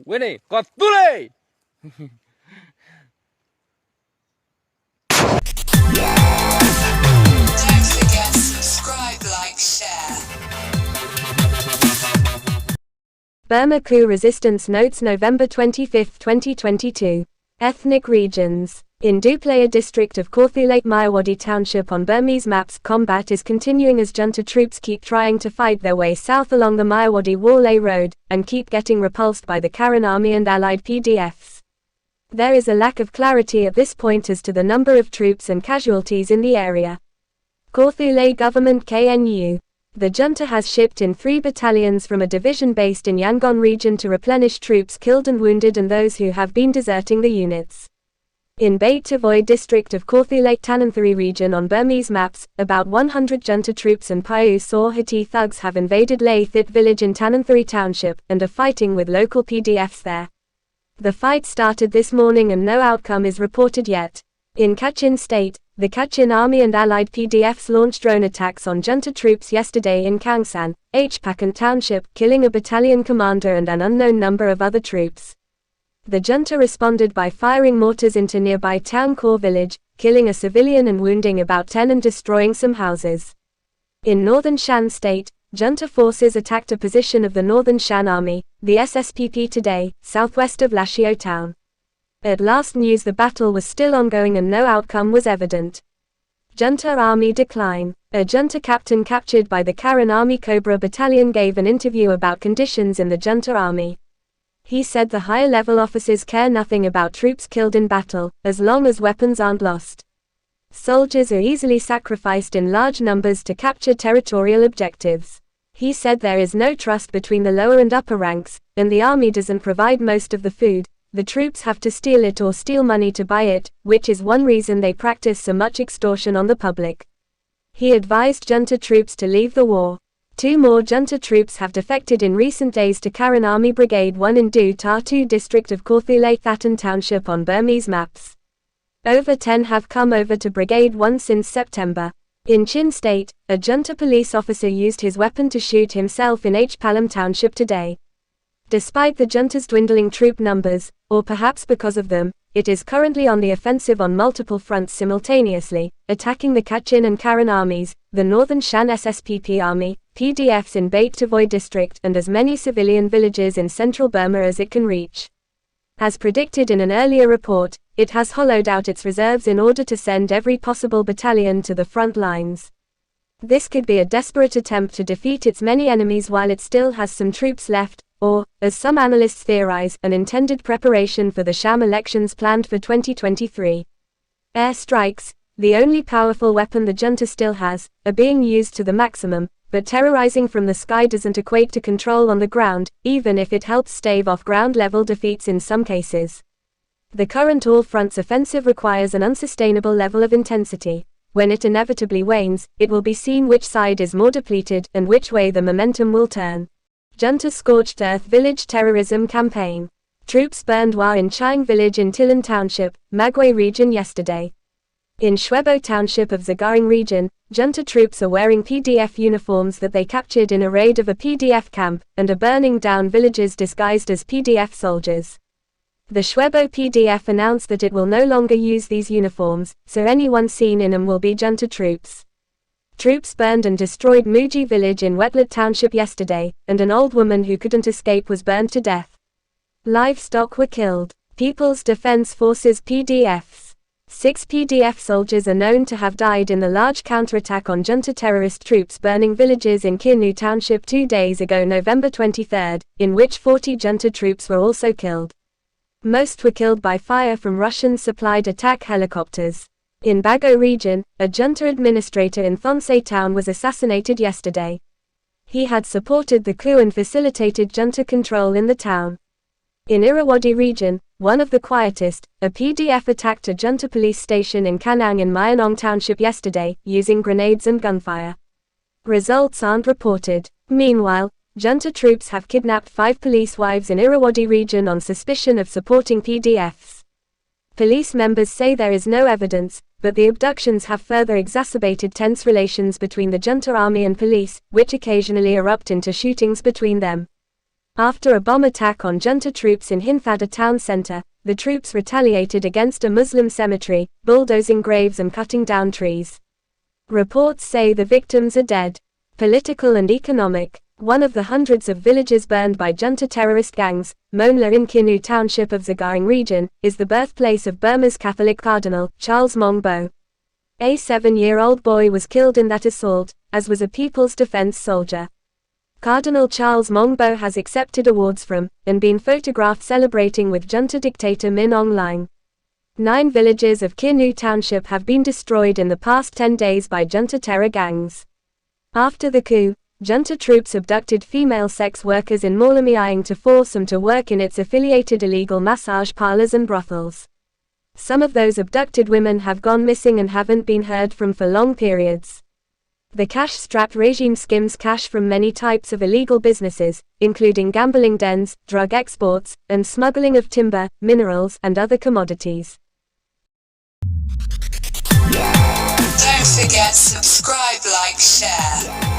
Winnie, Kawthoolei! Don't forget to subscribe, like, share. Burma coup resistance notes November 25, 2022. Ethnic regions. In Dooplaya District of Kawthoolei, Myawaddy Township on Burmese maps, combat is continuing as junta troops keep trying to fight their way south along the Myawaddy-Waw Lay road, and keep getting repulsed by the Karen Army and allied PDFs. There is a lack of clarity at this point as to the number of troops and casualties in the area. Kawthoolei Government KNU. The junta has shipped in 3 battalions from a division based in Yangon Region to replenish troops killed and wounded and those who have been deserting the units. In Beit-Tavoy District of Kawthoolei, Tanintharyi Region on Burmese maps, about 100 junta troops and Pyu Saw Htee thugs have invaded Lei Thit village in Tanintharyi Township, and are fighting with local PDFs there. The fight started this morning and no outcome is reported yet. In Kachin State, the Kachin Army and allied PDFs launched drone attacks on junta troops yesterday in Kangsan, Hpakan Township, killing a battalion commander and an unknown number of other troops. The junta responded by firing mortars into nearby town core village, killing a civilian and wounding about 10 and destroying some houses. In northern Shan State, junta forces attacked a position of the Northern Shan Army, the SSPP today, southwest of Lashio town. At last news the battle was still ongoing and no outcome was evident. Junta army decline. A junta captain captured by the Karen Army Cobra Battalion gave an interview about conditions in the junta army. He said the higher level officers care nothing about troops killed in battle, as long as weapons aren't lost. Soldiers are easily sacrificed in large numbers to capture territorial objectives. He said there is no trust between the lower and upper ranks, and the army doesn't provide most of the food. The troops have to steal it or steal money to buy it, which is one reason they practice so much extortion on the public. He advised junta troops to leave the war. 2 more junta troops have defected in recent days to Karen Army Brigade 1 in Beit-Tavoy District of Kawthoolei, Thatan Township on Burmese maps. Over 10 have come over to Brigade 1 since September. In Chin State, a junta police officer used his weapon to shoot himself in Palam Township today. Despite the junta's dwindling troop numbers, or perhaps because of them, it is currently on the offensive on multiple fronts simultaneously, attacking the Kachin and Karen armies, the Northern Shan SSPP army, PDFs in Beit-Tavoy District and as many civilian villages in central Burma as it can reach. As predicted in an earlier report, it has hollowed out its reserves in order to send every possible battalion to the front lines. This could be a desperate attempt to defeat its many enemies while it still has some troops left, or, as some analysts theorize, an intended preparation for the sham elections planned for 2023. Air strikes, the only powerful weapon the junta still has, are being used to the maximum, but terrorizing from the sky doesn't equate to control on the ground, even if it helps stave off ground-level defeats in some cases. The current all-fronts offensive requires an unsustainable level of intensity. When it inevitably wanes, it will be seen which side is more depleted and which way the momentum will turn. Junta Scorched Earth Village Terrorism Campaign. Troops burned Wa in Chang Village in Tilan Township, Myawaddy Region yesterday. In Shwebo Township of Yangon Region, junta troops are wearing PDF uniforms that they captured in a raid of a PDF camp, and are burning down villages disguised as PDF soldiers. The Shwebo PDF announced that it will no longer use these uniforms, so anyone seen in them will be junta troops. Troops burned and destroyed Muji village in Wetland Township yesterday, and an old woman who couldn't escape was burned to death. Livestock were killed. People's Defense Forces PDFs. 6 PDF soldiers are known to have died in the large counterattack on junta terrorist troops burning villages in Kirnu Township 2 days ago, November 23, in which 40 junta troops were also killed. Most were killed by fire from Russian-supplied attack helicopters. In Bago Region, a junta administrator in Thonsai town was assassinated yesterday. He had supported the coup and facilitated junta control in the town. In Myawaddy Region, one of the quietest, a PDF attacked a junta police station in Kanang in Myanong Township yesterday, using grenades and gunfire. Results aren't reported. Meanwhile, junta troops have kidnapped 5 police wives in Myawaddy Region on suspicion of supporting PDFs. Police members say there is no evidence, but the abductions have further exacerbated tense relations between the junta army and police, which occasionally erupt into shootings between them. After a bomb attack on junta troops in Hindhada town center, the troops retaliated against a Muslim cemetery, bulldozing graves and cutting down trees. Reports say the victims are dead. Political and economic. One of the hundreds of villages burned by junta terrorist gangs, Monla in Kinu township of Yangon Region, is the birthplace of Burma's Catholic Cardinal, Charles Maung Bo. A 7-year-old boy was killed in that assault, as was a People's Defense soldier. Cardinal Charles Maung Bo has accepted awards from, and been photographed celebrating with junta dictator Min Aung Hlaing. 9 villages of Kinu township have been destroyed in the past 10 days by junta terror gangs. After the coup, junta troops abducted female sex workers in Myawaddy-Waw to force them to work in its affiliated illegal massage parlors and brothels. Some of those abducted women have gone missing and haven't been heard from for long periods. The cash-strapped regime skims cash from many types of illegal businesses, including gambling dens, drug exports, and smuggling of timber, minerals, and other commodities. Don't forget subscribe, like, share.